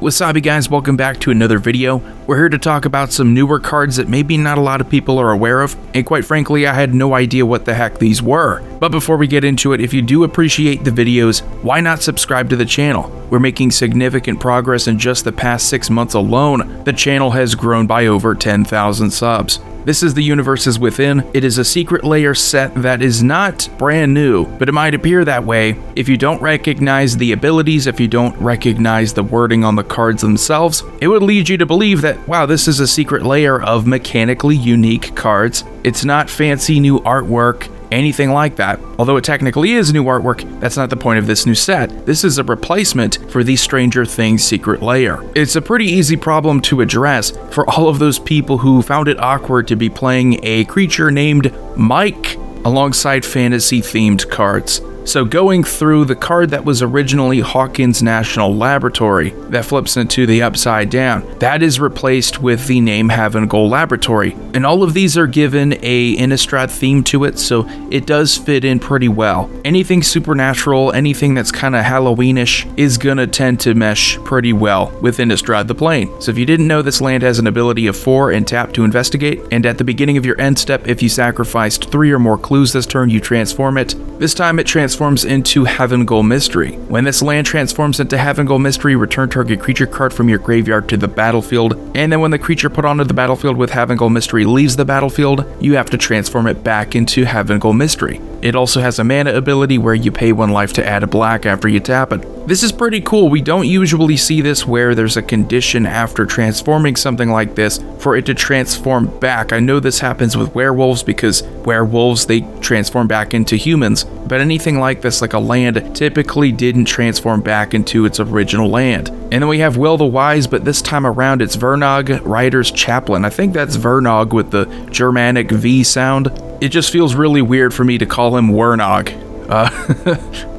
Wasabi guys, welcome back to another video. We're here to talk about some newer cards that maybe not a lot of people are aware of, and quite frankly I had no idea what the heck these were. But before we get into it, if you do appreciate the videos, why not subscribe to the channel? We're making significant progress. In just the past 6 months alone, the channel has grown by over 10,000 subs. This is the Universes Within. It is a secret layer set that is not brand new, but it might appear that way if you don't recognize the abilities, if you don't recognize the wording on the cards themselves. It would lead you to believe that, wow, this is a secret layer of mechanically unique cards. It's not fancy new artwork, anything like that. Although it technically is new artwork, that's not the point of this new set. This is a replacement for the Stranger Things secret layer. It's a pretty easy problem to address for all of those people who found it awkward to be playing a creature named Mike alongside fantasy-themed cards. So going through the card that was originally Hawkins National Laboratory that flips into the upside down, that is replaced with the name Havengul Laboratory. And all of these are given a Innistrad theme to it, so it does fit in pretty well. Anything supernatural, anything that's kind of Halloweenish is gonna tend to mesh pretty well with Innistrad the Plane. So if you didn't know, this land has an ability of 4 and tap to investigate, and at the beginning of your end step, if you sacrificed 3 or more clues this turn, you transform it. This time it transforms into Havengul Mystery. When this land transforms into Havengul Mystery, return target creature card from your graveyard to the battlefield, and then when the creature put onto the battlefield with Havengul Mystery leaves the battlefield, you have to transform it back into Havengul Mystery. It also has a mana ability where you pay 1 life to add a black after you tap it. This is pretty cool. We don't usually see this where there's a condition after transforming something like this for it to transform back. I know this happens with werewolves because werewolves, they transform back into humans, but anything like this, like a land, typically didn't transform back into its original land. And then we have Will the Wise, but this time around it's Vernog, Rider's Chaplain. I think that's Vernog with the Germanic V sound. It just feels really weird for me to call him Wernog.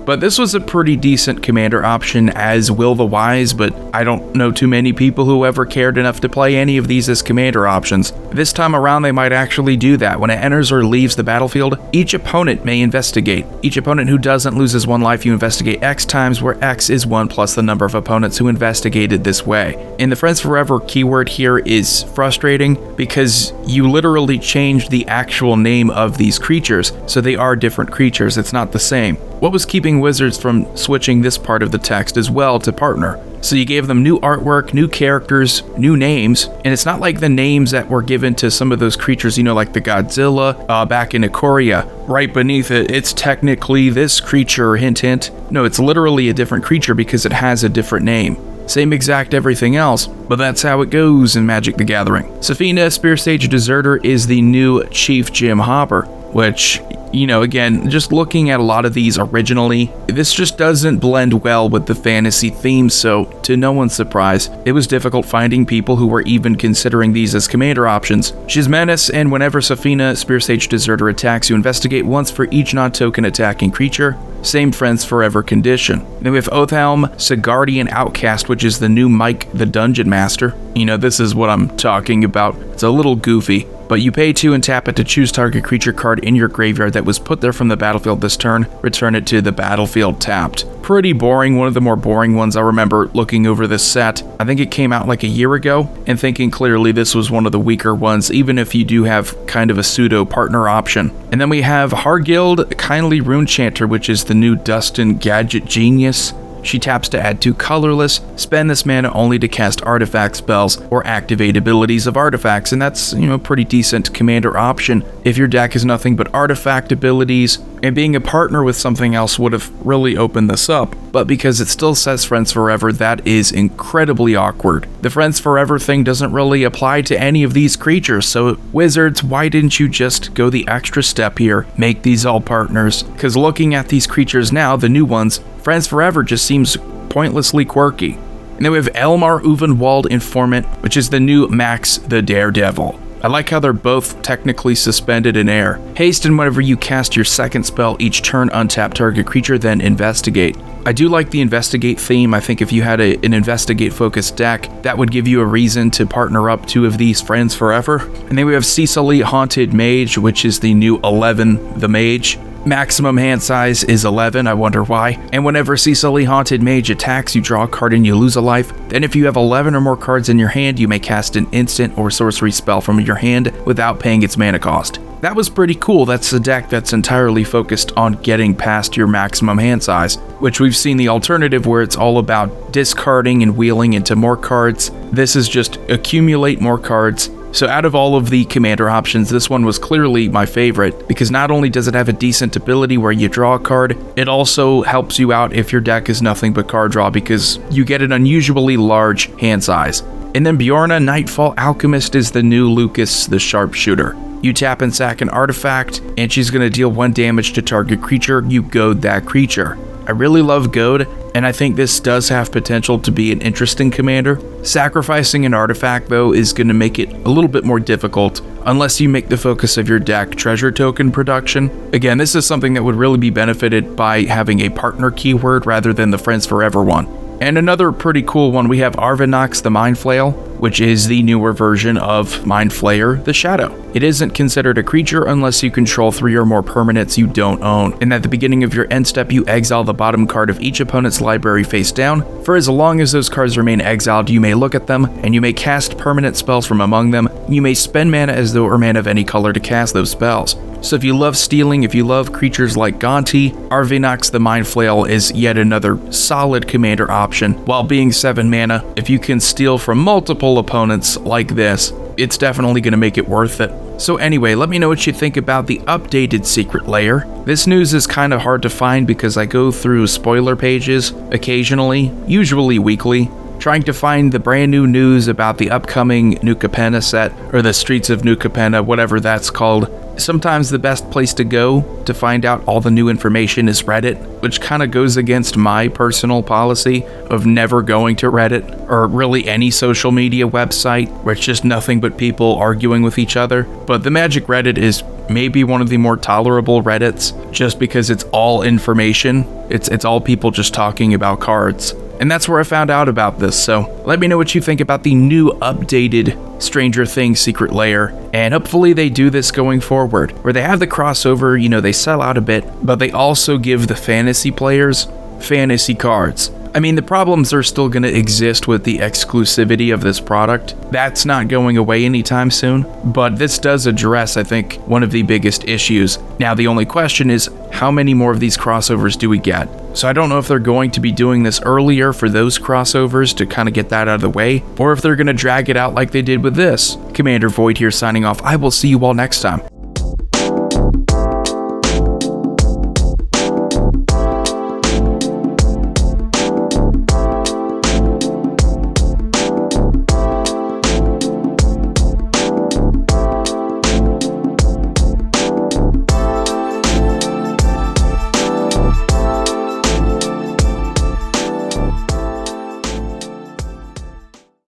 But this was a pretty decent commander option as Will the Wise, but I don't know too many people who ever cared enough to play any of these as commander options. This time around they might actually do that. When it enters or leaves the battlefield, each opponent may investigate. Each opponent who doesn't loses 1 life, you investigate X times, where X is 1 plus the number of opponents who investigated this way. And the Friends Forever keyword here is frustrating because you literally changed the actual name of these creatures, so they are different creatures, it's not the same. What was keeping Wizards from switching this part of the text as well to partner? So you gave them new artwork, new characters, new names, and it's not like the names that were given to some of those creatures, you know, like the Godzilla back in Ikoria. Right beneath it, it's technically this creature, hint hint. No, it's literally a different creature because it has a different name. Same exact everything else, but that's how it goes in Magic the Gathering. Safina, Spear Sage Deserter is the new Chief Jim Hopper, which, you know, again, just looking at a lot of these originally, this just doesn't blend well with the fantasy theme, so to no one's surprise, it was difficult finding people who were even considering these as commander options. She's Menace, and whenever Safina, Spear Sage Deserter attacks, you investigate once for each non-token attacking creature. Same Friends Forever condition. Then we have Oathhelm, Sigardian Outcast, which is the new Mike the Dungeon Master. You know, this is what I'm talking about. It's a little goofy, but you pay 2 and tap it to choose target creature card in your graveyard that was put there from the battlefield this turn, return it to the battlefield tapped. Pretty boring, one of the more boring ones I remember looking over this set. I think it came out like a year ago, and thinking clearly this was one of the weaker ones, even if you do have kind of a pseudo partner option. And then we have Hargild, Kindly Rune Chanter, which is the new Dustin Gadget Genius. She taps to add 2 colorless, spend this mana only to cast artifact spells or activate abilities of artifacts, and that's, you know, a pretty decent commander option if your deck is nothing but artifact abilities, and being a partner with something else would have really opened this up. But because it still says Friends Forever, that is incredibly awkward. The Friends Forever thing doesn't really apply to any of these creatures, so Wizards, why didn't you just go the extra step here, make these all partners? Because looking at these creatures now, the new ones, Friends Forever just seems pointlessly quirky. And then we have Elmar Uvenwald Informant, which is the new Max the Daredevil. I like how they're both technically suspended in air. Haste, and whenever you cast your second spell each turn, untap target creature, then investigate. I do like the investigate theme. I think if you had an investigate focused deck, that would give you a reason to partner up 2 of these Friends Forever. And then we have Cecily Haunted Mage, which is the new 11 the Mage. Maximum hand size is 11, I wonder why. And whenever Cecily Haunted Mage attacks, you draw a card and you lose a life. Then if you have 11 or more cards in your hand, you may cast an instant or sorcery spell from your hand without paying its mana cost. That was pretty cool. That's a deck that's entirely focused on getting past your maximum hand size, which we've seen the alternative where it's all about discarding and wheeling into more cards. This is just accumulate more cards. So out of all of the commander options, this one was clearly my favorite, because not only does it have a decent ability where you draw a card, it also helps you out if your deck is nothing but card draw, because you get an unusually large hand size. And then Bjorna, Nightfall Alchemist, is the new Lucas the Sharpshooter. You tap and sack an artifact, and she's going to deal 1 damage to target creature. You goad that creature. I really love goad, and I think this does have potential to be an interesting commander. Sacrificing an artifact, though, is going to make it a little bit more difficult unless you make the focus of your deck treasure token production. Again, this is something that would really be benefited by having a partner keyword rather than the Friends Forever one. And another pretty cool one, we have Arvinox the Mind Flail, which is the newer version of Mind Flayer the Shadow. It isn't considered a creature unless you control 3 or more permanents you don't own. And at the beginning of your end step, you exile the bottom card of each opponent's library face down. For as long as those cards remain exiled, you may look at them, and you may cast permanent spells from among them. You may spend mana as though it were mana of any color to cast those spells. So if you love stealing, if you love creatures like Gonti, Arvinox the Mind Flail is yet another solid commander option. While being 7 mana, if you can steal from multiple opponents like this, it's definitely going to make it worth it. So anyway, let me know what you think about the updated Secret Lair. This news is kind of hard to find because I go through spoiler pages occasionally, usually weekly, trying to find the brand new news about the upcoming New Capenna set, or the Streets of New Capenna, whatever that's called. Sometimes the best place to go to find out all the new information is Reddit, which kind of goes against my personal policy of never going to Reddit, or really any social media website where it's just nothing but people arguing with each other. But the Magic Reddit is maybe one of the more tolerable Reddits, just because it's all information. It's all people just talking about cards. And that's where I found out about this, so let me know what you think about the new updated Stranger Things Secret Lair, and hopefully they do this going forward, where they have the crossover, they sell out a bit, but they also give the fantasy players fantasy cards. I mean, the problems are still going to exist with the exclusivity of this product. That's not going away anytime soon, but this does address, I think, one of the biggest issues. Now, the only question is, how many more of these crossovers do we get? So I don't know if they're going to be doing this earlier for those crossovers to kind of get that out of the way, or if they're going to drag it out like they did with this. Commander Void here signing off. I will see you all next time.